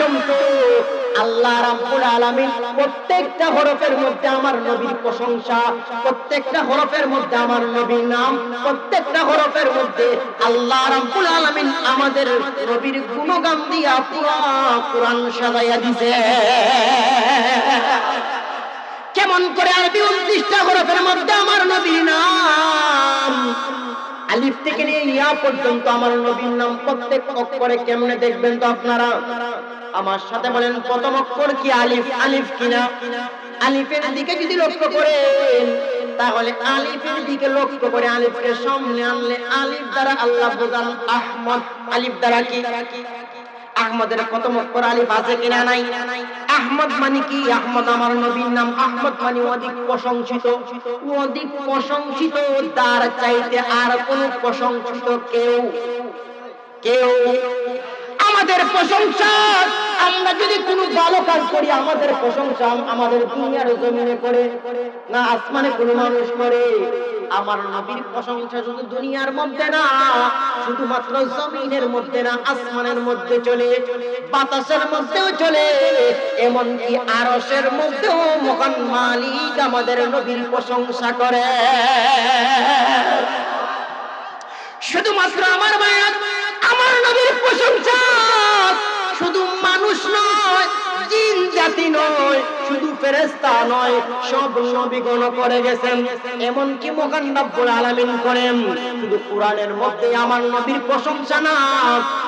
পর্যন্ত আল্লাহ রাব্বুল আলামিন প্রত্যেকটা হরফের মধ্যে আমার নবীর প্রশংসা, প্রত্যেকটা হরফের মধ্যে আমার নবীর নাম, প্রত্যেকটা হরফের মধ্যে আল্লাহ রাব্বুল আলামিন আমাদের নবীর গুণগান দিয়া পুরো কুরআন সাজাইয়া দিয়েছে। কেমন করে আরবি 29টা হরফের মধ্যে আমার নবীর নাম, আলিফ থেকে নিয়ে ইয়া পর্যন্ত আমার নবীর নাম প্রত্যেক অক্ষরে কেমনে দেখবেন তো আপনারা আমার সাথে বলেন, প্রথম অক্ষর কি আলিফ? আলিফ কিনা? আলিফের দিকে যদি লক্ষ্য করেন তাহলে আলিফের দিকে লক্ষ্য করে আলিফকে সামনে আনলে আলিফ দ্বারা আল্লাহ বোঝান আহমদ। আলিফ দ্বারা কি? আহমদের প্রথম অক্ষর আলিফ আছে কিনা? নাই। আহমদ মানে কি? আহমদ আমার নবীর নাম। আহমদ মানে অধিক প্রশংসিত। অধিক প্রশংসিত তার চাইতে আর কোন প্রশংসিত কেউ আমাদের প্রশংসা, আমরা যদি কোনো ভালো কাজ করি আমাদের প্রশংসা আমাদের দুনিয়ার জমিনে করে না আসমানে কোনো মানুষ করে? আমার নবীর প্রশংসা শুধু দুনিয়ার মধ্যে না, শুধুমাত্র জমিনের মধ্যে না, আসমানের মধ্যে চলে, বাতাসের মধ্যেও চলে, এমনকি আরশের মধ্যেও মহান মালিক আমাদের নবীর প্রশংসা করে। শুধুমাত্র আমার মায়া আমার নবীর প্রশংসা শুধু মানুষ নয়, জিন জাতি নয়, শুধু ফেরেশতা নয়, সব নবীগণ করে গেছেন। এমনকি মহান রব্বুল আলামিন করেন। শুধু কোরআনের মধ্যে আমার নবীর প্রশংসা না,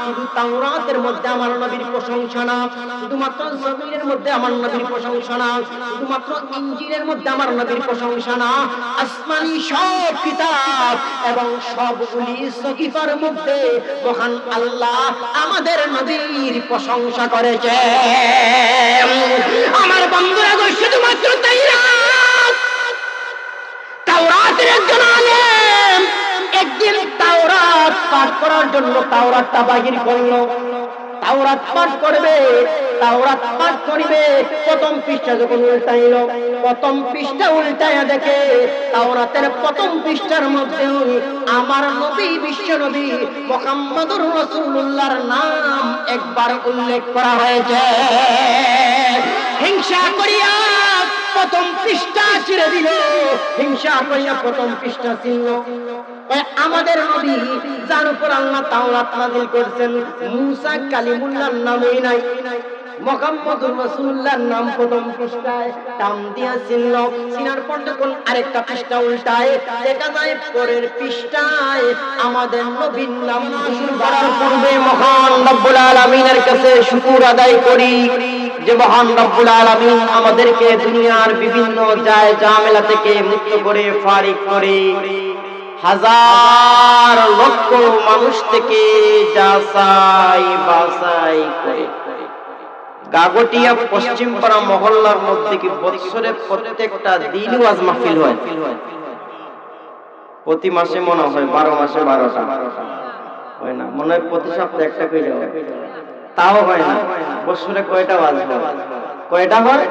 শুধু তাওরাতের মধ্যে আমার নবীর প্রশংসা না, শুধুমাত্র জমিনের মধ্যে আমার নবীর প্রশংসা না, শুধুমাত্র ইনজিলের মধ্যে আমার নবীর প্রশংসা না, আসমানি সব কিতাব এবং সবগুলি সহিফার মধ্যে মহান আল্লাহ আমাদের নবীর প্রশংসা করেছে। আমার বন্ধুরা গো, শুধুমাত্র তাই না, তাওরাতের একজন আলেম একদিন তাওরাত পাঠ করার জন্য তাওরাতটা বাহির করলো। তাওরাত পাঠ করবে, তাওরাত পাঠ করিবে, প্রথম পৃষ্ঠা যখন উল্টাইল, প্রথম পৃষ্ঠা উল্টায়া দেখে তাওরাতের প্রথম পৃষ্ঠার মধ্যে আমার নবী, বিশ্ব নবী মুহাম্মদুর রাসূলুল্লাহর নাম একবার উল্লেখ করা হয়েছে। হিংসা করিয়া প্রথম পৃষ্ঠা ছিঁড়ে দিল, হিংসা করিয়া প্রথম পৃষ্ঠা ছিল। আমাদের নবী যার উপর আল্লাহ তাওরাত নাযিল করেছেন, মুসা কালিমুল্লাহর নামই নাই, মুহাম্মদুর রাসূলুল্লাহর নাম প্রথম পৃষ্ঠায় টান দিয়া ছিল। সিনার পর যখন আরেকটা পৃষ্ঠা উল্টায় দেখা যায় পরের পৃষ্ঠায় আমাদের নবীর নাম ঘোষণা করার পূর্বে মহান রব্বুল আলামিনের কাছে শুকর আদায় করি যে মহান রব্বুল আলামিন আমাদেরকে দুনিয়ার বিভিন্ন ঝামেলা থেকে মুক্ত করে, ফারিক করে, হাজার লক্ষ মানুষ থেকে যাচাই বাছাই করে গাগটিয়া পশ্চিমপাড়া মহল্লার মধ্যে কি বছরে প্রত্যেকটা দিন ওয়াজ মাহফিল হয়। প্রতি মাসে মনে হয় 12 মাসে 12টা হয় না, মনে হয় প্রতি সপ্তাহে একটা করে যাবে, তাও হয় না। বছরে কয়টা ওয়াজ হয়? কয়টা হয়?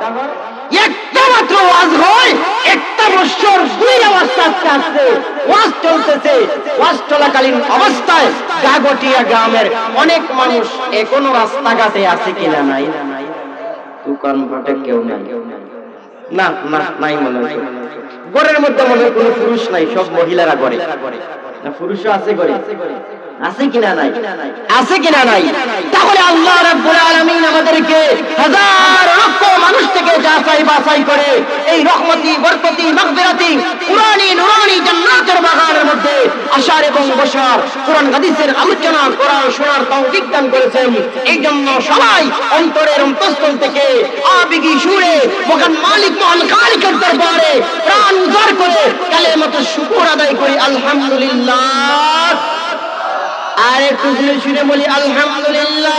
একটা মাত্র ওয়াজ হয়। একটা বছর দুইটা ওয়াজ আসছে, ওয়াজ চলতেছে। ওয়াজ চলাকালীন অবস্থায় গাগটিয়া গ্রামের অনেক মানুষ এখনো রাস্তাঘাটে আছে কিনা? নাই। দোকানপাটে কেউ নাই, না না নাই মনে হয়। ঘরের মধ্যে মনে হয় কোনো পুরুষ নাই, সব মহিলারা ঘরে। না পুরুষও আছে ঘরে? আছে কিনা? নাই। আছে কিনা? নাই। তাহলে আল্লাহ রাব্বুল আলামিন আমাদেরকে হাজার লক্ষ মানুষ থেকে যাচাই বাছাই করে এই রহমতি, বরকতি, মাগফিরাতি কুরআনি নুরানি জান্নাতের বাগানের মধ্যে আশার এবং বসার কোরআন হাদিসের আলোচনা করার শোনার তৌফিক দান করেছেন। এই জন্য সবাই অন্তরের অন্তঃস্থল থেকে আবেগী সুরে মহান মালিক, মহান খালিকের দরবারে প্রাণ উজাড় করে কালেমাতুশ শুকর আদায় করি আলহামদুলিল্লাহ। আর একটু শুনে বলি আলহামদুলিল্লাহ।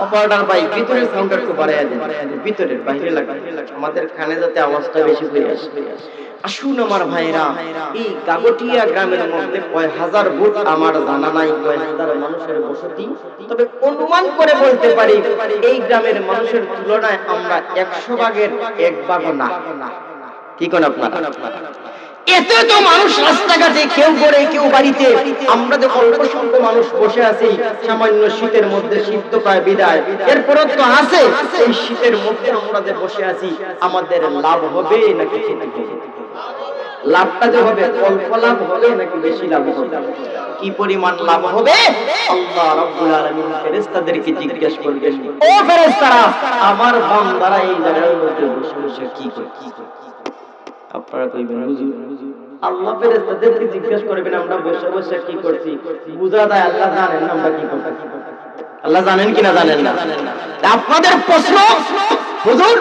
অপারেটর ভাই ভিতরের সাউন্ডটা একটু বাড়াইয়া দেন, ভিতরের বাইরে লাগা, আমাদের কানে যাতে আওয়াজটা বেশি করে আসে। আসুন আমার ভাইরা, এই গাগটিয়া গ্রামের মধ্যে কয় হাজার ভোট আমার জানা নাই, কয় হাজার মানুষের বসতি, তবে অনুমান করে বলতে পারি এই গ্রামের মানুষের তুলনায় আমরা 100 ভাগের 1 ভাগও না। কি কোন আপনারা? এতে তো মানুষ রাস্তাঘাটে কেউ করে কেউ বাড়িতে, আমরা যে অল্প সংখ্যক মানুষ বসে আছি সামান্য শীতের মধ্যে, শীত তো প্রায় বিদায়, এরপর তো আছে এই শীতের মধ্যে আমরা যে বসে আছি, আমাদের লাভ হবে নাকি ক্ষতি হবে? লাভটা যে হবে অল্প লাভ হবে নাকি বেশি লাভ হবে? কি পরিমাণ লাভ হবে আল্লাহ রাব্বুল আলামিন ফেরেশতাদেরকে জিজ্ঞেস করবেন, ও ফেরেশতারা আমার বান্দারা এই জায়গার মধ্যে বসে বসে কি করে? আপনারা কইবেন হুজুর আল্লাহ ফেরেশতাদেরকে জিজ্ঞেস করবেন আমরা বসে বসে কি করছি, বুঝা যায় আল্লাহ জানেন না আমরা কি করতেছি। আল্লাহ জানেন কিনা জানেন না? আপনাদের প্রশ্ন হুজুর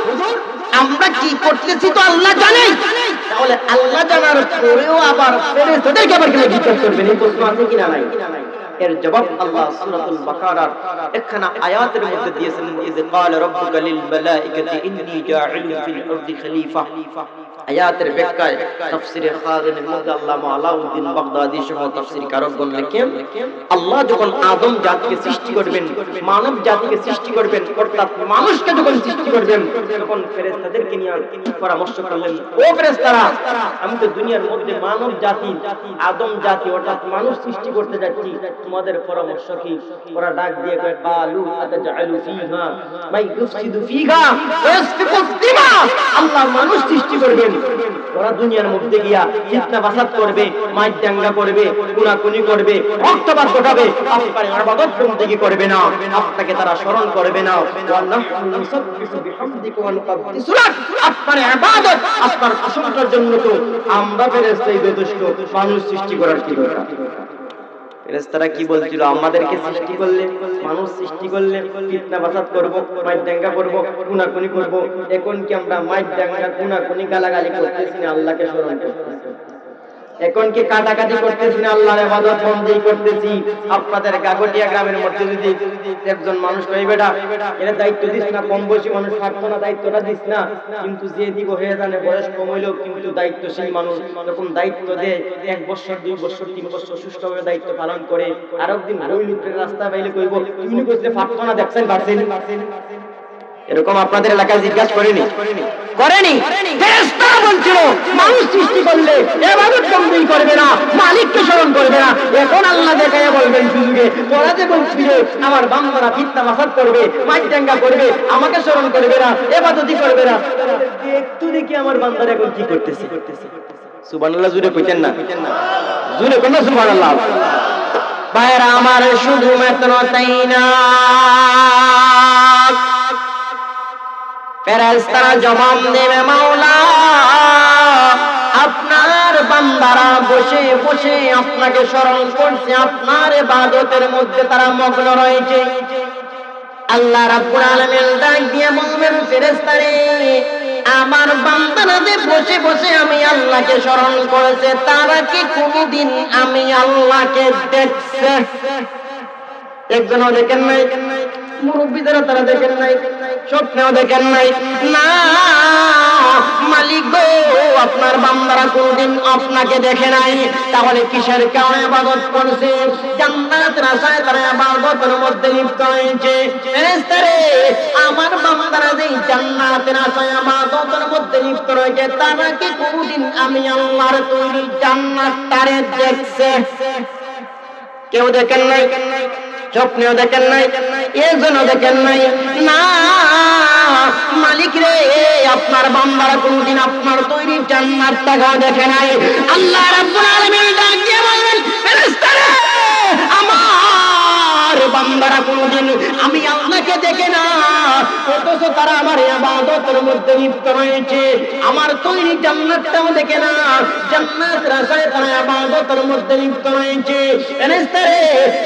আমরা কি করতেছি তো আল্লাহ জানেন, তাহলে আল্লাহ জানার পরেও আবার ফেরেশতাদেরকে আবার কেন জিজ্ঞেস করবেন? এই প্রশ্ন আছে কিনা নাই? এর জবাব আল্লাহ সূরাতুল বাকারার একখানা আয়াতের মধ্যে দিয়েছেন, যে ক্বালা রাব্বুকা লিল মালাইকাতি ইন্নী জাঈলুন ফিল আরদি খলিফা। আয়াতের ব্যাখ্যায় তাফসীরে খাযিনের মধ্যে আল্লামা আলাউদ্দিন বাগদাদী সহ তাফসীর কারকগণ লেখেন, আল্লাহ যখন আদম জাতিকে সৃষ্টি করবেন, মানব জাতিকে সৃষ্টি করবেন, অর্থাৎ মানুষকে যখন সৃষ্টি করবেন, তখন ফেরেশতাদেরকে নিয়ে পরামর্শ করলেন, ও ফেরেশতারা আমি তো দুনিয়ার মধ্যে মানব জাতি আদম জাতি অর্থাৎ মানুষ সৃষ্টি করতে যাচ্ছি, তোমাদের পরামর্শ কি? ওরা ডাক দিয়ে কয় কালু আতাজআলু ফিহা মাই ইউফসিদু ফিহা ওয়া ইয়াসফিকুদ দিমা। আল্লাহ মানুষ সৃষ্টি করবেন, ওরা দুনিয়ার মধ্যে গিয়া ফিতনা ফাসাদ করবে, মাইর দাঙ্গা করবে, গুনাহগুনি করবে, রক্তপাত ঘটাবে, আপনার ইবাদত বন্দেগী করবে না, আপনাকে তারা স্মরণ করবে না। ওয়া নাহনু নুসাব্বিহু বিহামদিকা ওয়া নুকাদ্দিসু লাক। আপনার ইবাদত আপনার প্রশংসার জন্য তো আমরা ফেরেশতাই যথেষ্ট, মানুষ সৃষ্টি করার কি দরকার? ফেরেশতারা কি বলছিল, আমাদেরকে সৃষ্টি করলে, মানুষ সৃষ্টি করলে ফিতনা ফাসাদ করব, মাইর দাঙ্গা করব, গুনাহগুনি করব, এখন কি আমরা মাইর দাঙ্গা গুনাহগুনি গালাগালি করতেছি না আল্লাহকে স্মরণ করতেছি? এখন কি কাটাকাটি করতেছি না আল্লাহর ইবাদত বন্দেগী করতেছি? আপনাদের গাগটিয়া গ্রামের মধ্যে যদি একজন মানুষ কই বেটা এর দায়িত্ব দিস না, কম বয়সী মানুষ থাকতো না, দায়িত্বটা দিস না, কিন্তু যে দিব হয়ে জানে বয়স কম হইলেও কিন্তু দায়িত্ব সেই মানুষ যখন দায়িত্ব দেয় 1 বছর 2 বছর 3 বছর সুষ্ঠুভাবে দায়িত্ব পালন করে, আরেকদিন ওই লোকের রাস্তা বাইলে কইব তুমি কইতে পারতো না, দেখছেন পারছেন? এরকম আপনাদের এলাকায় জিজ্ঞাসা করেনি? ফেরেশতারা বলছিল মানুষ সৃষ্টি করলে ইবাদত বন্দেগী করবে না, মালিককে স্মরণ করবে না। এখন আল্লাহ দেখায় বলবেন সুযোগে, তোরা যে বলছিলে আমার বান্দারা ফিতনা ফাসাদ করবে, মাইর দাঙ্গা করবে, আমাকে স্মরণ করবে না, ইবাদতই করবে না, একটু দেখি আমার বান্দারা এখন কি করতেছে। সুবহানাল্লাহ জুড়ে কইতেন না? জুড়ে কোন সুবহানাল্লাহ। ভাইরা আমার শুধু মাত্র তাই না, ফেরেশতারা জবাব দেবে মাওলা আপনার বান্দারা বসে বসে আপনাকে স্মরণ করছে, আপনার ইবাদতের মধ্যে তারা মগ্ন রয়েছে। আল্লাহ রাব্বুল আলামিন ডাক দিয়ে বলবেন ফেরেশতারে আমার বান্দারা যে বসে বসে আমি আল্লাহকে স্মরণ করেছে, তারা কি কোনদিন আমি আল্লাহকে দেখছে? একজনও দেখেন নাই, মুরব্বীদেরা তারা দেখেন নাই, স্বপ্নেও দেখেন নাই। না মালিক গো আপনার বান্দারা কোনদিন আপনাকে দেখে নাই, তাহলে কিসের কারণে ইবাদত করছে? জান্নাতের আশায় তারা ইবাদতের মধ্যে লিপ্ত হয়েছে। ফেরেশতারে আমার বান্দারা যে জান্নাতের আশায় ইবাদতের মধ্যে লিপ্ত রয়েছে, তারা কি কোনদিন আমি আল্লাহর তৈরি জান্নাতটারে দেখছে? কেউ দেখেন নাই, স্বপ্নেও দেখেন নাই, এজন্য দেখেন নাই। না মালিক রে আপনার বান্দারা কোনদিন আপনার তৈরি জান্নাতটাও দেখে নাই। আল্লাহ রাব্বুল আলামিন ডাক দিয়ে বলবেন ফেরেশতারা আমার বান্দারা কোনদিন আমি আল্লাহকে দেখে না, অথচ তারা আমার ইবাদতের মধ্যে লিপ্ত রয়েছে, আমার তৈরি জান্নাতটাও দেখে না, জান্নাতের আশায় তারা ইবাদতের মধ্যে লিপ্ত রয়েছে। ফেরেশতারে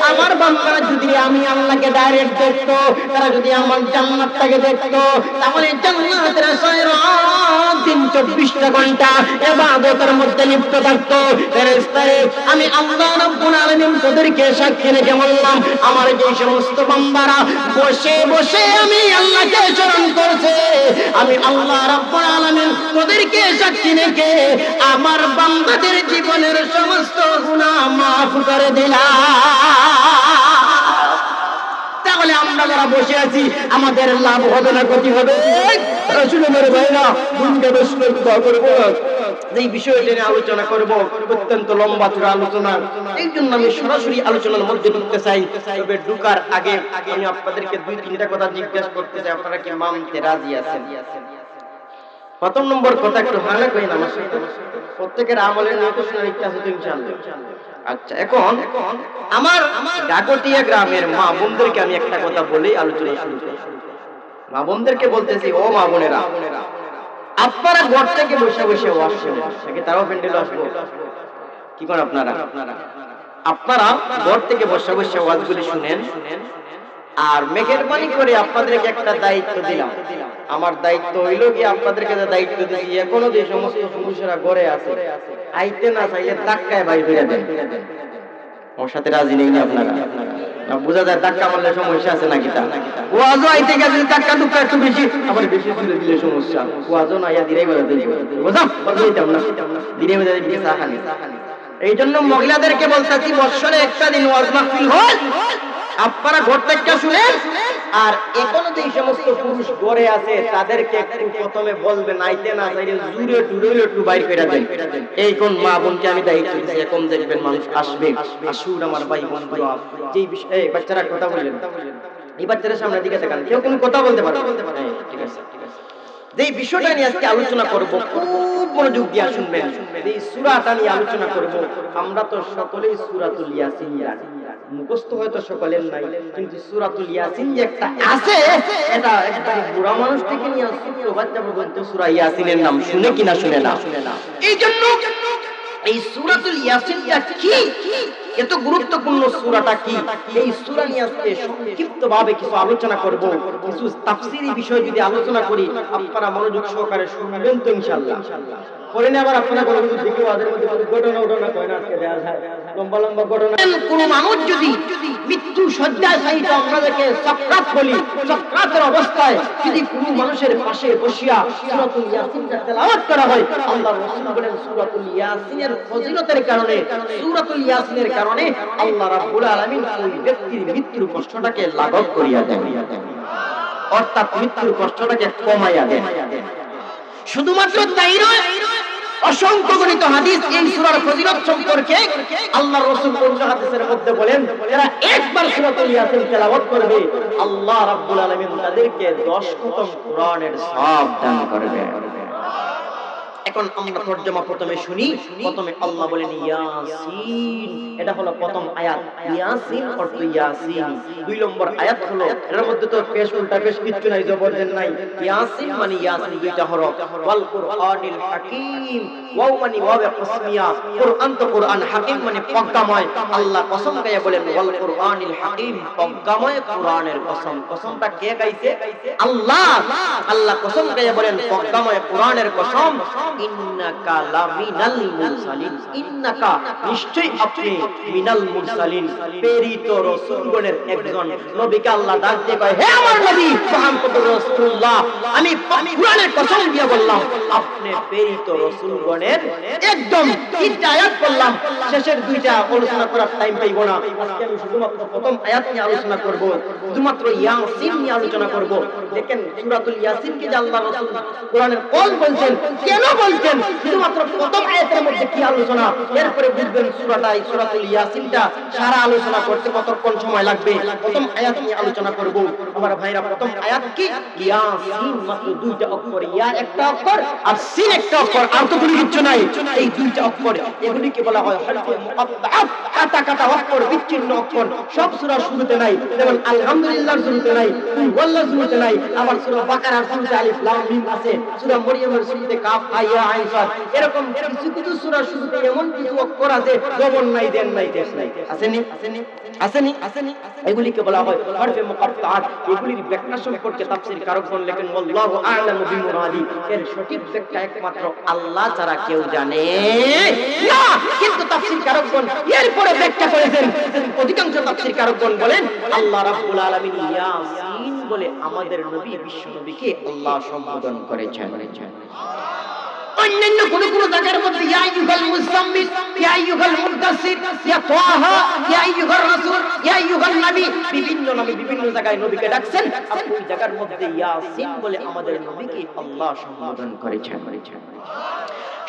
আমার বান্দারা যদি আমি আল্লাহকে ডাইরেক্ট দেখতো, তারা যদি আমার জান্নাতটাকে দেখতো, তাহলে জান্নাতের আশায় রাত দিন 24টা ঘন্টা ইবাদতের মধ্যে লিপ্ত থাকতো। ফেরেশতারে আমি আল্লাহ রাব্বুল আলামিন তোদেরকে সাক্ষী রেখে বললাম আমার যে সমস্ত বান্দারা বসে বসে আমি আল্লাহকে স্মরণ করছে, আমি আল্লাহ রাব্বুল আলামিন তোদেরকে সাক্ষী রেখে আমার বান্দাদের জীবনের সমস্ত গুনাহ মাফ করে দিলাম। তাহলে আমরা যারা বসে আছি আমাদের লাভ হবে না ক্ষতি হবে? শুনে মেরে ভাই না ভূমিকা বেশ দোয়া করবো। এই বিষয়টা নিয়ে আলোচনা করব, অত্যন্ত লম্বা চূড়া আলোচনা। এই জন্য আমি সরাসরি আলোচনার মধ্যে ঢুকতে চাই। তবে ঢুকার আগে আমি আপনাদেরকে দুই তিনটা কথা জিজ্ঞাসা করতে চাই, আপনারা কি মানতে রাজি আছেন? প্রথম নম্বর কথা, একটু হানা করেন আমার সাথে। প্রত্যেকের আমলের নিয়ত শোনার ইচ্ছা আছে তো ইনশাআল্লাহ? আচ্ছা, এখন আমার গাগটিয়া গ্রামের মা বোনদেরকে আমি একটা কথা বলেই আলোচনা শুরু করি। মা বোনদেরকে বলতেছি, ও মা বোনেরা, আপনারা ঘর থেকে বসে বসে ওয়াজ শুনেন, নাকি তারাও প্যান্ডেলে আসবো? কি করেন আপনারা? আপনারা ঘর থেকে বসে বসে ওয়াজগুলি শুনেন। আর মেহেরবানি করে আপনাদেরকে একটা দায়িত্ব দিলাম। আমার দায়িত্ব হইল কি, আপনাদেরকে যে দায়িত্ব দিয়েছি, এখনো যে সমস্ত পুরুষেরা ঘরে আছে, আইতে না চাইলে ধাক্কায় বাইর করে দেন। ওর সাথে রাজি নেই আপনারা? না, বোঝা যায় ধাক্কা মারলে সমস্যা আছে নাকি? তা ওয়াজও আইতে গেলে ধাক্কা টুক্কা একটু বেশি, আবার বেশি তুলে দিলে সমস্যা। ওয়াজও না, ইয়া দিরাই বলে দিই, বুঝা বলতাম না, দিরাই বলে দিই সাহানি। এই জন্য মহিলাদেরকে বলতেছি, বছরে একটা দিন ওয়াজ মাহফিল হয়, আপনারা ঘর থেকে শুনেন। আর এখনো যে সমস্ত পুরুষ ঘরে আছে, তাদেরকে একটু প্রথমে বলবেন, আইতে না চাইলে জুড়ে টুড়ে একটু বাইর করে দেন। এই কোন মা বোনকে আমি দায়িত্ব দিচ্ছি, এখন দেখবেন মানুষ আসবে। আসুন আমার ভাই বন্ধুরা, যেই বিষয়ে বাচ্চারা কথা বললেন, এই বাচ্চাদের সামনে দিকে তাকান, কেউ কোনো কথা বলতে পারবে? ঠিক আছে, ঠিক আছে। যেই বিষয়টা নিয়ে আজকে আলোচনা করব, খুব মনোযোগ দিয়ে শুনবেন। এই সূরাটা নিয়ে আলোচনা করব। আমরা তো সকলেই সূরাতুল ইয়াসিন জানি, মুখস্থ হয়তো সকলের নাই, কিন্তু সূরাতুল ইয়াসিন যে একটা আছে, এটা একবারে বুড়া মানুষ থেকে নিয়ে ছোট বাচ্চা পর্যন্ত সূরা ইয়াসিনের নাম শুনে কিনা শুনে না। এই জন্য এই সূরাতুল ইয়াসিনটা কি, এত গুরুত্বপূর্ণ সূরাটা কি, এই সূরা নিয়ে আজকে সংক্ষিপ্তভাবে কিছু আলোচনা করব। কিছু তাফসীরি বিষয় যদি আলোচনা করি, আপনারা মনোযোগ সহকারে শুনবেন তো ইনশাআল্লাহ। পরে না আবার আপনারা কোনো কিছু দেখে ওদের মধ্যে ঘটনা কয় না, আজকে দেয়া যায় লম্বা লম্বা ঘটনা। কোন মানুষ যদি মৃত্যু শয্যায় শায়িত, আমরা যাকে সাকরাত বলি, সাকরাতের অবস্থায় যদি কোনো মানুষের পাশে বসিয়া সূরাতুল ইয়াসিনটা তেলাওয়াত করা হয়, আল্লাহর রাসূল বলেন সূরাতুল ইয়াসিনের ফজিলতের কারণে, সূরাতুল ইয়াসিনের কারণে আল্লাহ রাব্বুল আলামিন ওই ব্যক্তির মৃত্যুর কষ্টটাকে লাঘব করিয়া দেন, অর্থাৎ মৃত্যুর কষ্টটাকে কমাইয়া দেন। শুধুমাত্র তাই নয়, অসংখ্য গণিত হাদিস এই সূরার ফজিলত সম্পর্কে আল্লাহর রাসূল অন্য হাদিসের মধ্যে বলেন, যারা একবার সূরাতুল ইয়াসিন তেলাওয়াত করবে, আল্লাহ রাব্বুল আলামিন তাদেরকে 10 খতম কোরআনের সওয়াব দান করবেন। এখন আমরা তরজমা প্রথমে শুনি। প্রথমে আল্লাহ বলেন ইয়াসিন, এটা হলো প্রথম আয়াত। ইয়াসিন অর্থ ইয়াসিন। 2 নম্বর আয়াত হলো, এর মধ্যে তো পেশ উল্টা পেশ কিচ্ছু নাই, জবরদস্ত নাই। ইয়াসিন মানে ইয়াসিন দুইটা হরফ, ওয়াল কুরআনিল হাকীম, ওয়াও মানে ওয়াবে কসমিয়া। কুরআন তো কুরআন, হাকীম মানে প্রজ্ঞাময়। আল্লাহ কসম গায়ে বলেন ওয়াল কুরআনিল হাকীম, প্রজ্ঞাময় কুরআনের কসম। কসমটা কে গাইছে? আল্লাহ। আল্লাহ কসম গায়ে বলেন প্রজ্ঞাময় কুরআনের কসম, ইন্নাকা লামিনাল মুরসালিন, ইন্নাকা নিশ্চয়ই আপনি মিনাল মুরসালিন, প্রেরিত রাসূলগণের একজন। নবীকে আল্লাহ ডাক দিয়ে কয়, হে আমার নবী মুহাম্মদুর রাসূলুল্লাহ, আমি কুরআনের কসম দিয়ে বললাম আপনি প্রেরিত রাসূলগণের একদম। তিনটা আয়াত বললাম, শেষের দুইটা আলোচনা করার টাইম পাইব না। আজকে আমি শুধুমাত্র প্রথম আয়াত নিয়ে আলোচনা করব, শুধুমাত্র ইয়াসিন নিয়ে আলোচনা করব। দেখেন সূরাতুল ইয়াসিনকে যে আল্লাহ রাসূল কোরআনের কল বলছেন, কেন বলছেন, শুধুমাত্র প্রথম আয়াতের মধ্যে কি আলোচনা, এরপরে বুঝবেন সূরাটা, এই সূরাতুল ইয়াসিনটা সারা আলোচনা করতে কতক্ষণ সময় লাগবে। প্রথম আয়াত নিয়ে আলোচনা করব। আমার ভাইরা, প্রথম আয়াত কি? ইয়াসিন, মাত্র দুইটা অক্ষর, ইয়া একটা অক্ষর আর সিন একটা অক্ষর, আর তো কোনো কিছু নাই। এই দুইটা অক্ষর, এগুলিকে বলা হয় হরফে মুকাত্তাআত, কাটা কাটা অক্ষর, বিচ্ছিন্ন অক্ষর। সব সূরার শুরুতে নাই, যেমন আলহামদুলিল্লাহর শুরুতে নাই, ওয়াল্লাহর শুরুতে নাই, আবার সূরা বাকারার শুরুতে আলিফ লাম মিম আছে, সূরা মরিয়মের শুরুতে কাফ আইয়া আইন সাদ। এরকম কিছু কিছু সূরার শুরুতে এমন কিছু অক্ষর আছে, জবর নাই, দেন নাই, তেজ নাই, আসেনি আসেনি আসেনি আসেনি, এগুলিকে বলা হয় হরফে মুকাত্তাআত। এগুলির ব্যাখ্যা সম্পর্কে তাফসীর কারকগণ লেখেন আল্লাহু আ'লামু বিমুরাদি, এর সঠিক ব্যাখ্যা একমাত্র আল্লাহ ছাড়া কেউ জানে না। কিন্তু তাফসীর কারকগণ এরপরে ব্যাখ্যা করেছেন, অধিকাংশ তাফসীর কারকগণ বলেন আল্লাহ রাব্বুল আলামিন ইয়াসিন বলে আমাদের নবী বিশ্ব নবীকে আল্লাহ সম্বোধন করেছেন। অন্যান্য কোন কোন জায়গার মধ্যে ইয়া আইয়ুহাল মুযাম্মিল, ইয়া আইয়ুহাল মুদাসসির, ইয়া তাহা, ইয়া আইয়ুহার রাসূল, ইয়া আইয়ুহান নবী, বিভিন্ন নামে বিভিন্ন জায়গায় নবীকে ডাকছেন। আর ওই জায়গার মধ্যে ইয়াসিন বলে আমাদের নবীকে আল্লাহ সম্বোধন করেছেন।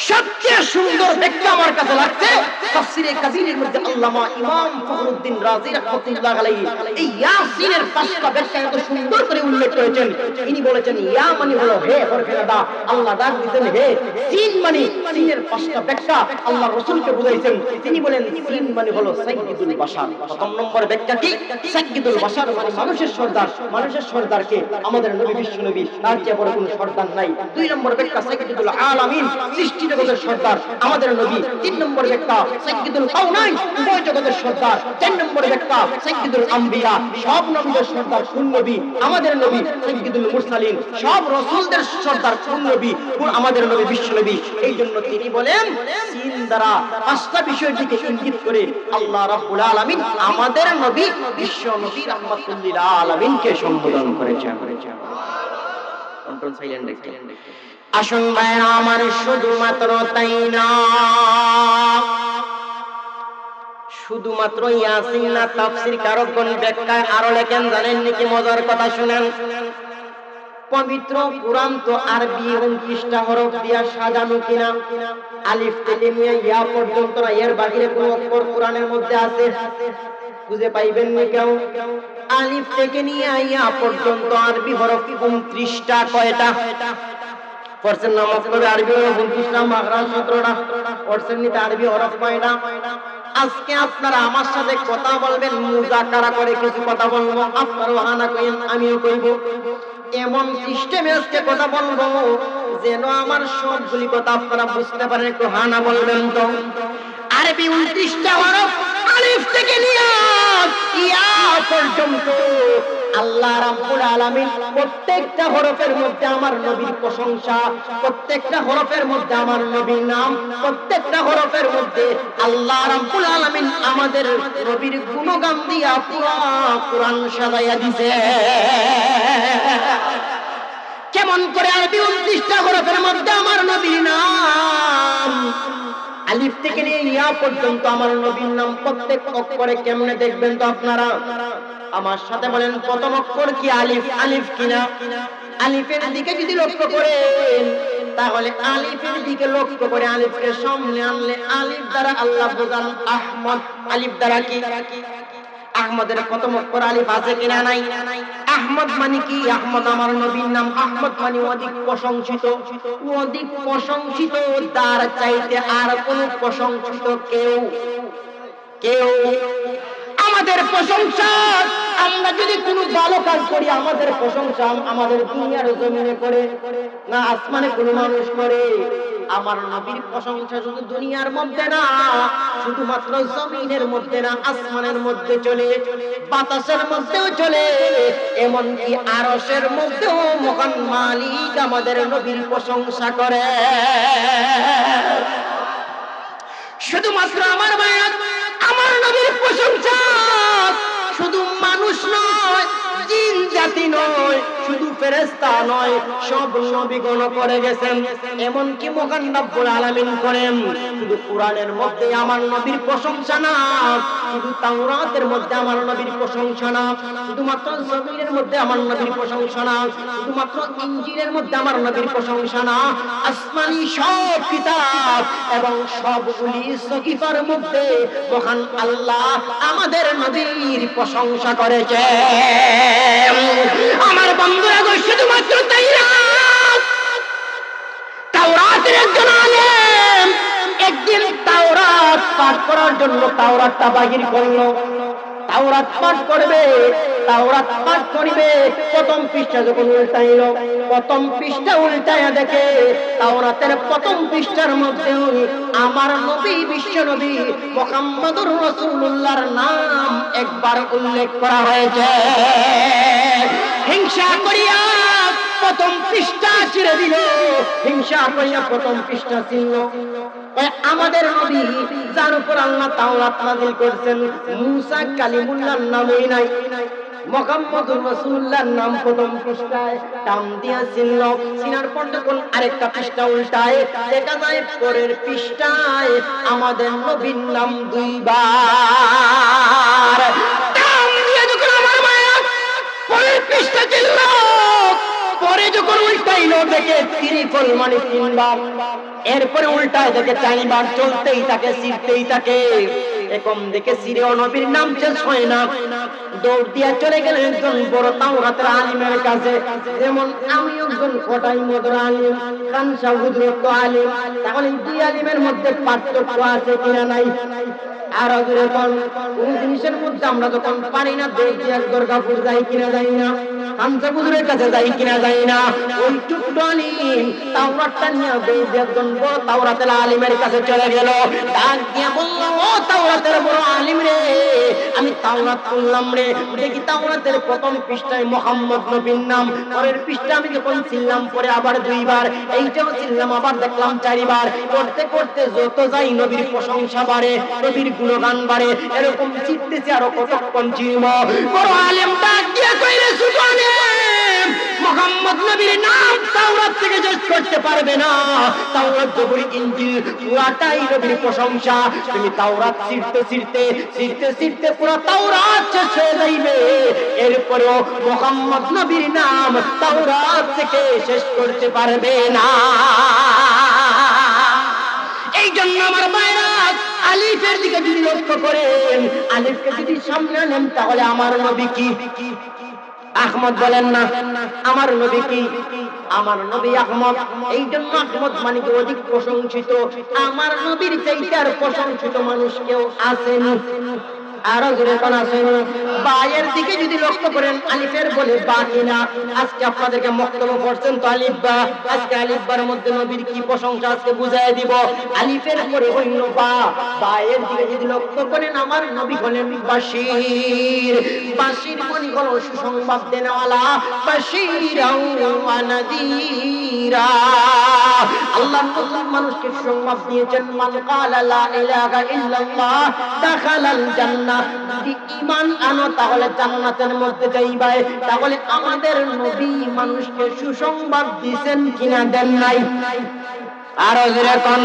সবচেয়ে সুন্দর ব্যাখ্যা আমার কাছে লাগছে তাফসীরে কাবীরের মধ্যে আল্লামা ইমাম ফখরুদ্দিন রাজি রাহমাতুল্লাহ আলাইহি এই ইয়াসিনের পাঁচটা ব্যাখ্যা এত সুন্দর করে উল্লেখ করেছেন। তিনি বলেছেন ইয়া মানে হলো হে, হরফে দা আল্লাহ ডাক দিতেন হে। সিন মানে সিনের পাঁচটা ব্যাখ্যা আল্লাহ রাসূলকে বুঝাইছেন। তিনি বলেন সিন মানে হলো সাইয়্যিদুল বাশার। প্রথম নম্বর ব্যাখ্যা কি? সাইয়্যিদুল বাশার মানে মানুষের সর্দার। মানুষের সর্দারকে আমাদের নবী বিশ্ব নবী, তার চেয়ে বড় কোনো সর্দার নাই। দুই নম্বর ব্যাখ্যা সাইয়্যিদুল আলামিন, সৃষ্টি জগতের সর্দার আমাদের নবী। তিন নম্বর ব্যাখ্যা সাইয়্যিদুল কাউনাইন, উভয় জগতের সর্দার। চার নম্বর ব্যাখ্যা সাইয়্যিদুল আম্বিয়া, সব নবীদের সর্দার কোন নবী? আমাদের নবী। সাইয়্যিদুল মুরসালিন, সব রাসূলদের সর্দার কোন নবী? আমাদের নবী বিশ্ব নবী। এই জন্য তিনি বলেন সিন দ্বারা পাঁচটা বিষয়ের দিকে ইঙ্গিত করে আল্লাহ রাব্বুল আলামিন আমাদের নবী বিশ্ব নবী রাহমাতুল লিল আলামিনকে সম্বোধন করেছেন। কন্ট্রোল সাইলেন্ট রেখে আসুন ভাইরা আমার, শুধুমাত্র তাই না, শুধুমাত্র ইয়াসিন না, তাফসীর কারকগণ ব্যাখ্যায় আরো লেখেন জানেন নাকি? মজার কথা শুনেন। পবিত্র কুরআন তো আরবি 29টা হরফ দিয়া সাজানো কিনা? আলিফ থেকে নিয়ে ইয়া পর্যন্ত না, এর বাইরে কোন অক্ষর কোরআনের মধ্যে আছে? খুঁজে পাইবেন না কেউ? আলিফ থেকে নিয়ে ইয়া পর্যন্ত আরবি হরফ 29টা। কয়টা পড়ছেন না? মক্তবে আরবি হরফ 29টা, মাগরাজ 17টা। পড়ছেন নি? আরবি হরফ কয়টা? আজকে আপনারা আমার সাথে কথা বলবেন, মুযাকারা করে কিছু কথা বলবো। আপনারাও হানা কইেন, আমিও কইব। এমন সিস্টেমে আজকে কথা বলবো যেন আমার সবগুলি কথা আপনারা বুঝতে পারেন। একটু হানা বলবেন তো। আরবি 29টা হরফ, আলিফ থেকে নিয়ে ইয়া পর্যন্ত আল্লাহ রাব্বুল আলামিন প্রত্যেকটা হরফের মধ্যে আমার নবীর প্রশংসা, প্রত্যেকটা হরফের মধ্যে আমার নবীর নাম, প্রত্যেকটা হরফের মধ্যে আল্লাহ রাব্বুল আলামিন আমাদের নবীর গুণগান দিয়া পুরো কুরআন সাজাইয়া দিয়েছে। কেমন করে? আরবি 29টা হরফের মধ্যে আমার নবীর নাম, আলিফ থেকে নিয়ে ইয়া পর্যন্ত আমার নবীর নাম প্রত্যেক অক্ষরে। কেমনে দেখবেন তো আপনারা? আমার সাথে বলেন, প্রথম অক্ষর কি আলিফ? আলিফ কিনা? আলিফের দিকে যদি লক্ষ্য করেন তাহলে আলিফের দিকে লক্ষ্য করে আলিফকে সামনে আনলে আলিফ দ্বারা আল্লাহ বোঝান আহমদ। আলিফ দ্বারা কি? আহমদের প্রথম অক্ষর আলিফ আছে কিনা? নাই। আহমদ মানে কি? আহমদ আমার নবীর নাম। আহমদ মানে অধিক প্রশংসিত। অধিক প্রশংসিত, তার চাইতে আর কোন প্রশংসিত কেউ আমাদের প্রশংসা। আমরা যদি কোনো ভালো কাজ করি আমাদের প্রশংসা আমাদের দুনিয়ার জমিনে করে না আসমানে কোনো মানুষ করে? আমার নবীর প্রশংসা শুধু দুনিয়ার মধ্যে না, শুধুমাত্র জমিনের মধ্যে না, আসমানের মধ্যে চলে, বাতাসের মধ্যেও চলে, এমনকি আরশের মধ্যেও মহান মালিক আমাদের নবীর প্রশংসা করে। শুধুমাত্র আমার মায়া, আমার নবীর প্রশংসা শুধু মানুষ নয়, জিন জাতি নয়, শুধু ফেরেশতা নয়, সব নবীগণ করে গেছেন। এমনকি মহান রব্বুল আলামিন করেন। শুধু কোরআনের মধ্যে আমার নবীর প্রশংসা না, শুধু তাওরাতের মধ্যে আমার নবীর প্রশংসা না, শুধুমাত্র জবুরের মধ্যে আমার নবীর প্রশংসা না, শুধুমাত্র ইনজিলের মধ্যে আমার নবীর প্রশংসা না, আসমানি সব কিতাব এবং সবগুলি সহিফার মধ্যে মহান আল্লাহ আমাদের নবীর প্রশংসা করেছে। আমার বন্ধুরা গো, শুধুমাত্র তাই না, তাওরাতের একজন আলেম একদিন তাওরাত পাঠ করার জন্য তাওরাতটা বাহির করলো। তাওরাত পাঠ করবে, তাওরাত পাঠ করিবে। প্রথম পৃষ্ঠা যখন উল্টাইল, প্রথম পৃষ্ঠা উল্টাইয়া দেখে তাওরাতের প্রথম পৃষ্ঠার মধ্যে আমার নবী বিশ্ব নবী মুহাম্মদুর রাসূলুল্লাহর নাম একবার উল্লেখ করা হয়েছে। হিংসা করিয়া প্রথম পৃষ্ঠা ছিঁড়ে দিল, হিংসা করিয়া প্রথম পৃষ্ঠা ছিঁড়ল। আমাদের নবী যার উপর আল্লাহ তাওরাত নাযিল করেছেন, মুসা কালিমুল্লাহর নামই নাই, মুহাম্মদুর রাসূলুল্লাহর নাম প্রথম পৃষ্ঠায় টান দিয়া ছিল। সিনার পর যখন আরেকটা পৃষ্ঠা উল্টায় দেখা যায় পরের পৃষ্ঠায় আমাদের নবীর নাম দুইবার টান দিয়ে যখন আমার মায়া পরের পৃষ্ঠা ছিল, পরে যখন উল্টাইলো দেখে ত্রিফল মানে তিনবার। এরপরে উল্টায় দেখে চাইবার চলতেই থাকে, ছিঁড়তেই থাকে। এরকম দেখে ছিঁড়েও নবীর নাম শেষ হয় না, দৌড় দিয়া চলে গেলেন একজন বড় তাওরাতের আলিমের কাছে। যেমন আমি একজন কোটাই মদর আলিম, খানসা হুজরত আলিম, তাহলে এই দুই আলিমের মধ্যে পার্থক্য আছে কিনা নাই? আর যখন কোন জিনিসের মধ্যে আমরা যখন পারি না, দৌড় দিয়ে দুর্গাপুর যাই কিনা যাই না, খানসা হুজুরের কাছে যাই কিনা যাই না, ওই ছোট্ট আলিম তাওরাতটা নিয়ে দৌড় দিয়ে একজন বড় তাওরাতের আলিমের কাছে চলে গেল। ডাক দিয়ে বলল, ও তাওরাতের বড় আলিম রে, আমি তাওরাত পড়লাম রে, দেখি তাওরাতের প্রথম পৃষ্ঠায় মুহাম্মদ নবীর নাম, পরের পৃষ্ঠা আমি যখন ছিলাম পরে আবার দুইবার, এইটাও ছিলাম আবার দেখলাম চারবার, করতে করতে যত যাই নবীর প্রশংসা বাড়ে, নবীর গুণগান বাড়ে, এরকম চিত্তেছে আরো কতক্ষণ চিনব। বড় আলেম ডাক দিয়ে কইলে, সুবহানে মুহাম্মদ নবীর নাম তাওরাত থেকে শেষ করতে পারবে না, তাওরাত জবুর ইনজিল পুরাটাই নবীর প্রশংসা। তুমি তাওরাত ছিঁড়তে ছিঁড়তে ছিঁড়তে ছিঁড়তে পুরো তাওরাত শেষ হয়ে যাইবে, এরপরেও মুহাম্মদ নবীর নাম তাওরাত থেকে শেষ করতে পারবে না। এই জন্য আমার মায়েরা আলিফের দিকে যদি লক্ষ্য করেন, আলিফকে যদি সামনে নেন, তাহলে আমার নবী কি? আহমদ বলেন না, আমার নবী কি? আমার নবী আহমদ। এই জন্য আহমদ মানে কি অধিক প্রশংসিত, আমার নবীর চাইতে আর প্রশংসিত মানুষ কেউ আছেন? আরো জোরে কোন আছেন? বায়ের দিকে যদি লক্ষ্য করেন, আলিফের বলে বা কিনা? আজকে আপনাদেরকে বক্তব্য পড়ছেন তো আলিফ বা, আজকে আলিফ বার মধ্যে নবীর কি প্রশংসা আজকে বুঝাই দিব। আলিফের পরে হইল বা, বায়ের দিকে যদি লক্ষ্য করেন, আমার নবী হলেন বাশীর। বাশীর মানে হলো সুসংবাদ দেনেওয়ালা, বাশীরা ওয়া নাযীরা। আল্লাহ নতুন মানুষকে সুসংবাদ দিয়েছেন, মান ক্বালা লা ইলাহা ইল্লাল্লাহ দাখালাল জান্নাহ। যদি ঈমান আনো তাহলে জান্নাতের মধ্যে যাইবে। তাহলে আমাদের নবী মানুষকে সুসংবাদ দিবেন কিনা দেন নাই? আর যেরকম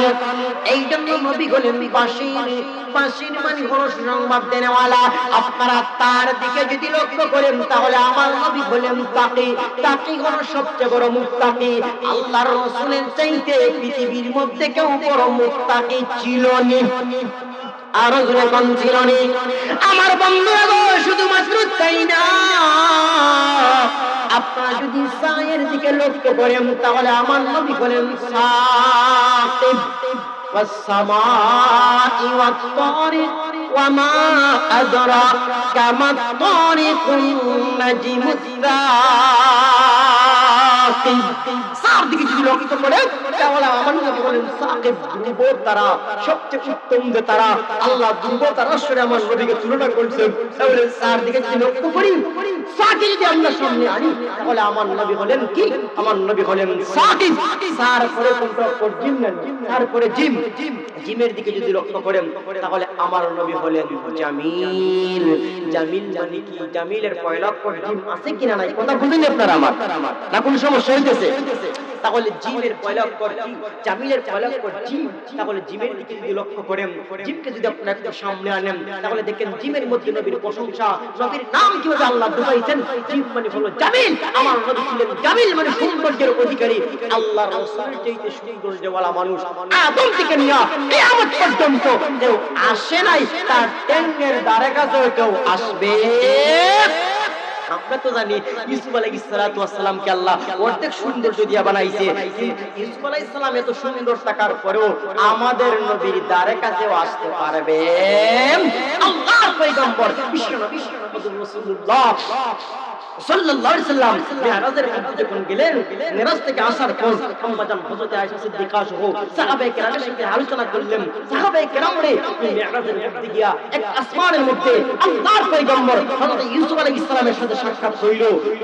এই জন্য নবী হলেন বাশীর। বাশীর মানে হলো সুসংবাদ দেনেওয়ালা। আপনারা তার দিকে যদি লক্ষ্য করেন, তাহলে আমার নবী হলেন তাকী। তাকী হলো সবচেয়ে বড় মুত্তাকী। আল্লাহর রাসূলের চাইতে পৃথিবীর মধ্যে কেউ বড় মুত্তাকী ছিল না। আরো জোরে কোন ছিল না? আমার বন্ধুরা গো, শুধুমাত্র তাই না, আপনারা যদি সায়ের দিকে লক্ষ্য করেন, তাহলে আমার নবী বলেন সাকিব। والسماء والطارق وما أدراك ما الطارق النجم الثاقب। সার দিকে যদি লক্ষ্য করেন, তাহলে আমার নবী বলেন সাকিব, ধ্রুব তারা, সবচেয়ে উত্তম যে তারা। আল্লাহ ধ্রুব তারার সাথে আমার নবীকে তুলনা করেছেন। তাহলে সার দিকে যদি লক্ষ্য করি, সাকিব যদি আমরা সামনে আনি, তাহলে আমার নবী হলেন কি? আমার নবী হলেন সাকিব। সার পরে কোনটা? জিম নেন, তারপরে জিম। জিমের দিকে যদি লক্ষ্য করেন, তাহলে আমার নবী হলেন জামিল। জামিল মানে কি? জামিলের পয়লা অক্ষর জিম আছে কিনা নাই? কথা বুঝেন আপনারা আমার? না কোন সমস্যা হইতেছে? তাহলে জিমের পয়লা অক্ষর কি? জামিলের পয়লা অক্ষর জিম। তাহলে জিমের দিকে যদি লক্ষ্য করেন, জিমকে যদি আপনারা একটু সামনে আনেন, তাহলে দেখেন জিমের মধ্যে নবীর প্রশংসা, নবীর নাম কিভাবে আল্লাহ ঢুকাইছেন। জিম মানে হলো জামিল। আমার নবী ছিলেন জামিল মানে সৌন্দর্যের অধিকারী। আল্লাহর রাসূলের চাইতে সৌন্দর্যওয়ালা মানুষ আদম থেকে নিয়ে কিয়ামত পর্যন্ত কেউ আসে নাই, তার ট্যাঙ্গের ধারে কাছেও কেউ আসবে। আমরা তো জানি ইউসুফ আলাইহিস সালাতু ওয়াস সালামকে আল্লাহ অর্ধেক সৌন্দর্য দিয়া বানাইছে। ইউসুফ আলাইহিস সালাম এত সুন্দর থাকার পরেও আমাদের নবীর দ্বারে কাছেও আসতে পারবে আল্লাহর পয়গম্বর বিশ্বনবী মুহাম্মদুর রাসূলুল্লাহ সাল্লাল্লাহু আলাইহি সাল্লাম মিরাজের মধ্যে যখন গেলেন, মিরাজ থেকে আসার পর আম্মা জান হযরত আয়েশা সিদ্দিকা সহ সাহাবায়ে কেরামের সাথে আলোচনা করলেন। সাহাবায়ে কেরামরে মিরাজের মধ্যে গিয়া এক আসমানের মধ্যে আল্লাহর পয়গম্বর হযরত ইউসুফ আলাইহিস সালামের সাথে সাক্ষাৎ হইল।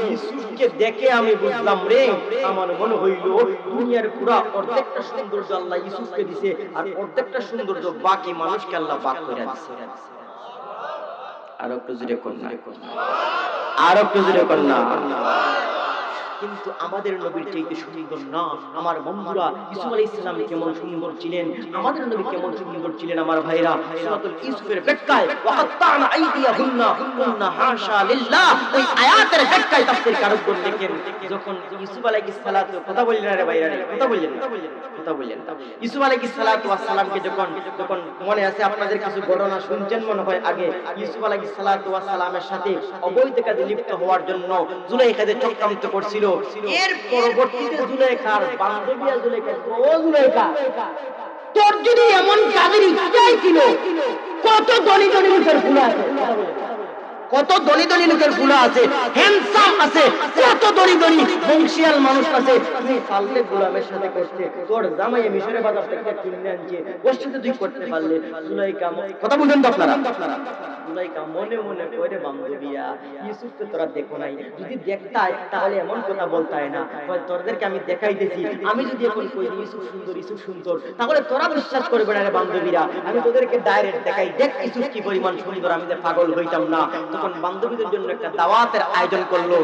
ইউসুফকে দেখে আমি বুঝলাম রে, আমার মনে হইল দুনিয়ার পুরা অর্ধেকটা সৌন্দর্য আল্লাহ ইউসুফকে দিয়েছে, আর অর্ধেকটা সৌন্দর্য বাকি মানুষকে আল্লাহ ভাগ করে দিয়েছে। আর একটু জোরে কর না, আর একটু জোরে কর না। কিন্তু আমাদের নবীর চাইতে সুন্দর না। আমার বন্ধুরা, ইউসুফ আলাইহিস সালাম কেমন সুন্দর ছিলেন, আমাদের নবী কেমন সুন্দর ছিলেন আমার ভাইরা। সূরাতুল ইউসুফের ব্যাখ্যায় ওয়াকাত্তানা আইদিয়াহুন্না কুলনা হাশা লিল্লাহ, ওই আয়াতের ব্যাখ্যায় তাফসীর কারক লিখেন, যখন ইউসুফ আলাইহিস সালাতু কথা বললেন, আরে ভাইরা কথা বললেন ইউসুফ আলাইহিস সালাতু ওয়াস সালামকে যখন মনে আছে আপনাদের কিছু ঘটনা শুনছেন মনে হয় আগে, ইউসুফ আলাইহিস সালাতু ওয়াস সালামের সাথে অবৈধ কাজে লিপ্ত হওয়ার জন্য জুলাইখা যে চক্রান্ত করছিল, এর পরবর্তীতে জুলাইখার বান্ধবী জুলাইখা, ও জুলাইখা তোর যদি এমন কাজের ইচ্ছাই ছিল, কত ধনী ধনী লোকের ফুলা আছে, কত ধনী ধনী লোকের ফুলা আছে, হ্যান্ডসাম আছে, কত ধনী ধনী বংশীয়াল মানুষ আছে, তুই পারলে গোলামের সাথে করতে, তোর জামাই মিশরের বাজার থেকে কিনে আনছে, ওর সাথে তুই করতে পারলে। জুলাইখা কথা বুঝেন তো আপনারা, জুলাইখা মনে মনে কইরে বান্ধবীরা ইউসুফকে তোরা দেখো নাই, যদি দেখতাই তাহলে এমন কথা বলতাই না, তোদেরকে আমি দেখাইতেছি, আমি যদি এখন কই ইউসুফ সুন্দর ইউসুফ সুন্দর, তাহলে তোরা বিশ্বাস করবে না রে বান্ধবীরা, আমি তোদেরকে ডাইরেক্ট দেখাই, দেখ ইউসুফ কি পরিমাণ সুন্দর, আমি যে পাগল হইতাম না। তখন বান্ধবীদের জন্য একটা দাওয়াতের আয়োজন করলো,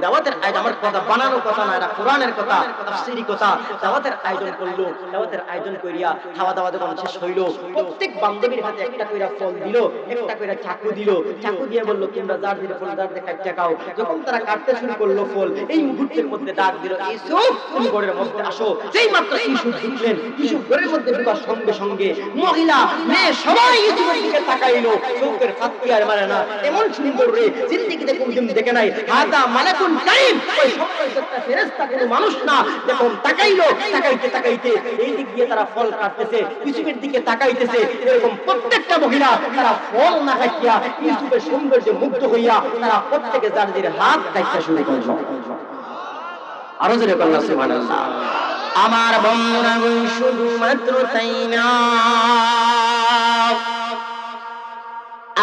দাওয়াতের আয়োজন আমার কথা বানানো কথা না, এটা কোরআনের কথা, তাফসীরি কথা। দাওয়াতের আয়োজন করলো, দাওয়াতের আয়োজন করিয়া খাওয়া দাওয়া যখন শেষ হইল, প্রত্যেক বান্ধবীর হাতে একটা কইরা ফল দিল, একটা কইরা চাকু দিল, চাকু দিয়ে বলল তোমরা যার দিলে ফল যার দিয়ে কাটতে খাও। যখন তারা কাটতে শুরু করলো ফল, এই মুহূর্তের মধ্যে ডাক দিল, ইউসুফ তুমি ঘরের মধ্যে আসো। যেই মাত্র ইউসুফ ঢুকলেন, ইউসুফ ঘরের মধ্যে ঢোকার সঙ্গে সঙ্গে মহিলা মেয়ে সবাই ইউসুফের দিকে তাকাইলো, চোখের ফাঁকি আর মারে না, এমন সুন্দর রে জিন্দেগিতে কোনদিন দেখে নাই, হাদা মালাকুন কারীম, ওই সম্পর্কটা ফেরেশতা কোনো মানুষ না। যখন তাকাইলো, তাকাইতে তাকাইতে এই দিক দিয়ে তারা ফল কাটতেছে, ইউসুফের দিকে তাকাইতেছে, এরকম প্রত্যেকটা মহিলা তারা ফল না খাইয়া ইউসুফের সৌন্দর্যে মুগ্ধ হইয়া তারা প্রত্যেকে যার যার হাত কাটতে শুরু করলো। আরো জোরে বলুন সুবহানাল্লাহ। আমার বন্ধুরা শুধুমাত্র তাই না,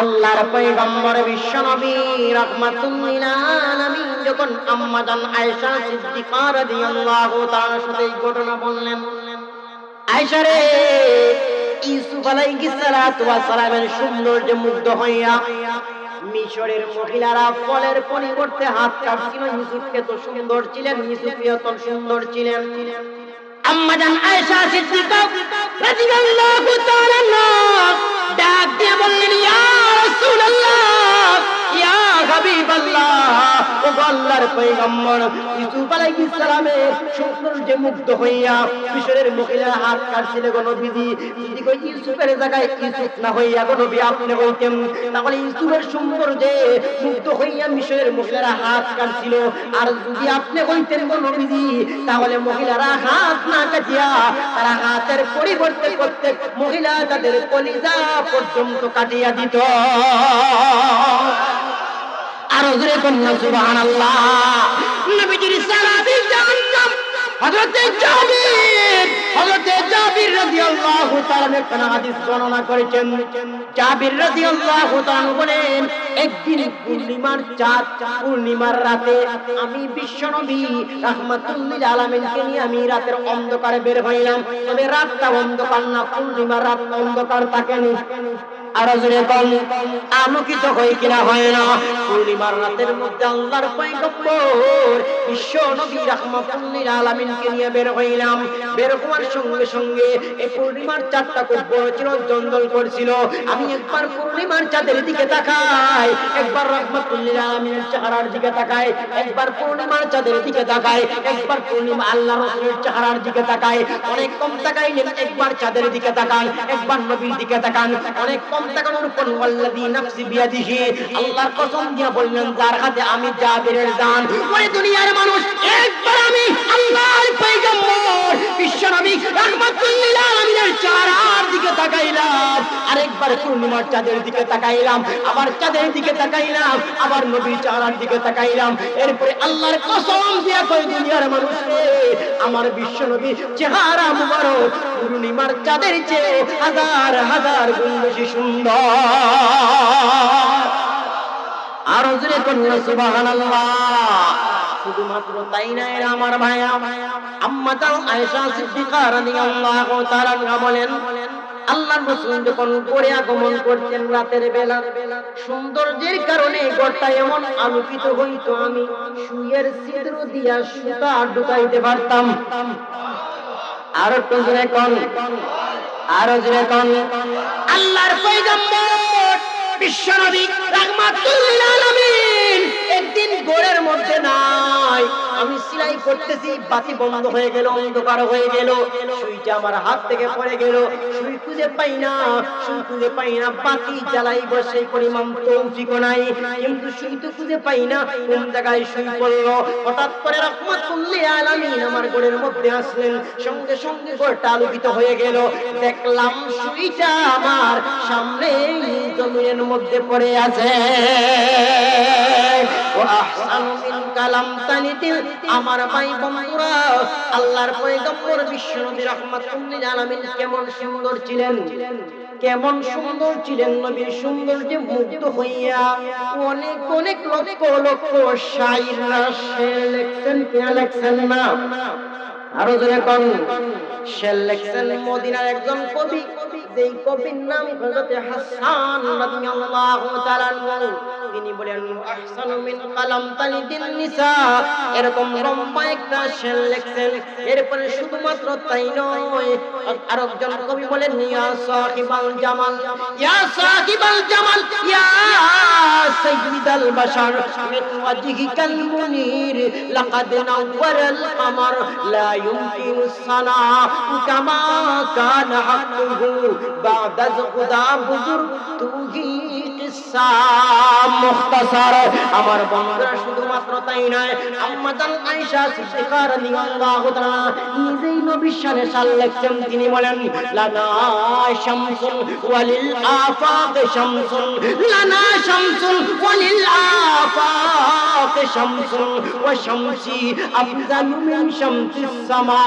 আল্লাহর পয়গম্বর বিশ্বনবী রাহমাতুল লিল আলামিন যখন আম্মা জান আয়েশা সিদ্দিকা রাদিয়াল্লাহু তাআলার সাথে এই ঘটনা বললেন, আয়েশা রে ইউসুফ আলাইহিস সালাতু ওয়াস সালামের সৌন্দর্যে মুগ্ধ হইয়া মিশরের মহিলারা ফলের পরিবর্তে হাত কাটছিল, ইউসুফকে তো সুন্দর ছিলেন, ইউসুফ এত সুন্দর ছিলেন। আম্মা জান আয়েশা সিদ্দিকা রাদিয়াল্লাহু তাআলা ডাক দিয়ে বললেন, ইয়া রাসূলুল্লাহ, ইয়া হাবিবাল্লাহ, ও আল্লাহর পয়গম্বর, ইউসুফ আলাইহিস সালামের সৌন্দর্যে মুগ্ধ হইয়া মিশরের মহিলারা হাত কাটছিল গো নবীজি। যদি কই ইউসুফের জায়গায় ইউসুফ না হইয়া গো নবী আপনি হইতেন, তাহলে ইউসুফের সৌন্দর্যে মুগ্ধ হইয়া মিশরের মহিলারা হাত কাটছিল, আর যদি আপনি হইতেন গো নবীজি, তাহলে মহিলারা হাত না কাটিয়া তারা হাতের পরিবর্তে প্রত্যেক মহিলা তাদের কলিজা পর্যন্ত কাটিয়া দিত। আর জোরে কন্যা সুবহানাল্লাহ। নবীজির সাহাবী জান্নাত হযরতে জাবির রাদিয়াল্লাহু তাআলা কোন হাদিস বর্ণনা করেছেন। জাবির রাদিয়াল্লাহু তাআলা বলেন, একদিন পূর্ণিমার চাঁদ, পূর্ণিমার রাতে আমি বিশ্বনবী রাহমাতুল লিল আলামিনকে নিয়ে আমি রাতের অন্ধকারে বের হইলাম। তবে রাতটা অন্ধকার না, পূর্ণিমার রাত অন্ধকার থাকেনি। আর জোরে বল, আলোকিত হয় কিনা হয় না। পূর্ণিমার রাতের মধ্যে আল্লাহর পয়গম্বর বিশ্ব নবী রাহমাতুল লিল আলামিনকে নিয়ে বের হইলাম। বের হওয়ার সঙ্গে সঙ্গে এই পূর্ণিমার চাঁদটা খুব বড় ছিল, জঞ্জল করছিল। আমি একবার পূর্ণিমার চাঁদের দিকে তাকাই, একবার রাহমাতুল লিল আলামিনের চেহারার দিকে তাকাই, একবার পূর্ণিমার চাঁদের দিকে তাকাই, একবার পূর্ণিমা আল্লাহর রাসূলের চেহারার দিকে তাকাই। অনেক কম তাকাইলেন, একবার চাঁদের দিকে তাকান, একবার নবীর দিকে তাকান। অনেক কম তাকানোর পর ওয়াল্লাযী নাফসি বিয়াদিহি, আল্লাহর কসম দিয়ে বললেন, যার হাতে আমি জাবিরের জান, ওই দুনিয়ার মানুষ একবার আমি আল্লাহর পয়গম্বর বিশ্বনবী রাহমাতুল লিল আলামিনের চেহারার দিকে তাকাইলাম, আরেকবার পূর্ণিমার চাঁদের দিকে তাকাইলাম, আবার চাঁদের দিকে তাকাইলাম, আবার নবীর চেহারার দিকে তাকাইলাম। এরপরে আল্লাহর কসম দিয়ে কই দুনিয়ার মানুষ রে, আমার বিশ্বনবী চেহারা মুবারক পূর্ণিমার চাঁদের চেয়ে হাজার হাজার গুণ বেশি সুন্দর। আর জোরে কন্যা সুবহানাল্লাহ। শুধুমাত্র তাই না, এরা আমার ভাইয়া, আম্মা জান আয়েশা সিদ্দিকা রাদিয়াল্লাহু তাআলা বলেন, আল্লাহর রাসূল যখন ঘরে আগমন করতেন রাতের বেলা, সৌন্দর্যের কারণে ঘরটা এমন আলোকিত হইতো, আমি সুইয়ের ছিদ্র দিয়া সুতা ঢুকাইতে পারতাম। আরো একটু জোরে কোন, আরো জোরে কোন। আল্লাহর পয়গম্বর বিশ্বনবী রাহমাতুল লিল আলামিন একদিন ঘরের মধ্যে নাই, আমি সেলাই করতেছি, বাতি বন্ধ হয়ে গেল, অন্ধকার হয়ে গেল, সুইটা আমার হাত থেকে পড়ে গেল, সুই খুঁজে পাই না, সুই খুঁজে পাই না, বাতি জ্বালাইব সেই পরিমাণ তৌফিক নাই, কিন্তু সুই তো খুঁজে পাই না, কোন জায়গায় সুই পড়লো। হঠাৎ করে রাহমাতুল লিল আলামিন আমার ঘরের মধ্যে আসলেন, সঙ্গে সঙ্গে ঘরটা আলোকিত হয়ে গেল, দেখলাম সুইটা আমার সামনে জমিনের মধ্যে পড়ে আছে। আমার ভাই বন্ধুরা, আল্লাহর পয়গম্বর বিশ্বনবী রাহমাতুল লিল আলামিন কেমন সুন্দর ছিলেন, কেমন সুন্দর ছিলেন। নবীর সৌন্দর্যে মুগ্ধ হইয়া অনেক অনেক লক্ষ লক্ষ শায়ররা শের লিখছেন, কিনা লিখছেন না? আরো জোরে কোন। শের লিখছেন মদিনার একজন কবি, যেই কবির নাম হযরত হাসান রাদিয়াল্লাহু তাআলা আনহু। তিনি বলেন আহসানু মিন কালাম তালিদিন নিসা, এরকম লম্বা একটা শের লিখছেন। এরপরে শুধুমাত্র তাই নয়, আরেকজন কবি বলেন ইয়া সাহিবাল জামাল, ইয়া সাহিবাল জামাল, ইয়া সাইয়্যিদাল বাশার মিন ওয়াজহিকাল মুনির লাকাদ নাওয়ারাল কমার লা ইউমকিনু সানা কামা কানা হাক্কুহু বা'দা খুদা বুজুর্গ তুহি কিসসা মুখতাসার। আমার বন্ধুরা, শুধুমাত্র তাই নয়, আম্মা জান আয়েশা সিদ্দিকা রাদিয়াল্লাহু তাআলা নিজেই নবীর শানে শাল লিখছেন। তিনি বলেন লানা শামসুন ওয়ালিল আফাক শামসুন, লানা শামসুন ওয়ালিল আফাক শামসুন ওয়া শামসি আফজালু মিন শামসিস সামা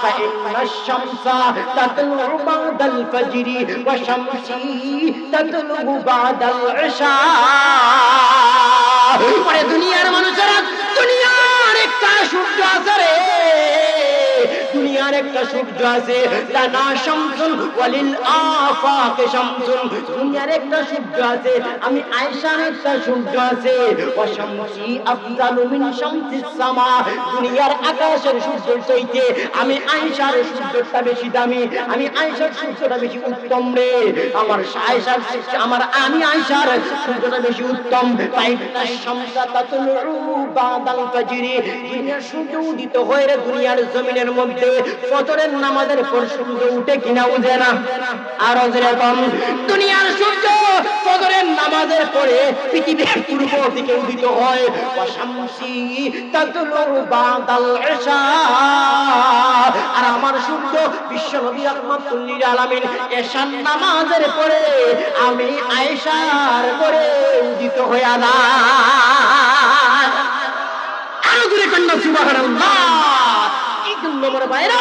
ফাইন্নাশ শামসা তাতলু বাদাল ফাজরি ওয়া শামসি তাতলু বাদাল ইশা। পরে দুনিয়ার মানুষেরা, দুনিয়ার একটা সূর্য আছে রে, দুনিয়ার একটা সূর্য আছে, লানা শামসুন ওয়ালিল আফাক শামসুন, দুনিয়ার একটা সূর্য আছে, আমি আয়েশার একটা সূর্য আছে, ওয়া শামসি আফজালু মিন শামসিস সামা, দুনিয়ার আকাশের সূর্যের চাইতে আমি আয়েশার সূর্যটা বেশি দামি, আমি আয়েশার সূর্যটা বেশি উত্তম রে, আমার আয়েশার, আমি আয়েশার সূর্যটা বেশি উত্তম। তাই শামসা তাতলু বাদাল ফাজরি, দুনিয়ার সূর্য উদিত হয়ে রে দুনিয়ার জমিনের মধ্যে ফজরের নামাজের পর সূর্য উঠে কিনা উঠে না? আরো যেরকম দুনিয়ার সূর্য ফজরের নামাজের পরে পৃথিবীর পূর্ব দিকে উদিত হয়, ওয়া শামসি তাতলু বাদাল ইশা, আর আমার সূর্য বিশ্বনবী রাহমাতুল লিল আলামিন এশার নামাজের পরে আমি আয়েশার পরে উদিত হইয়া না। আরো জোরে কন্যা সুবহানাল্লাহ। এই জন্য আমার ভাইরা,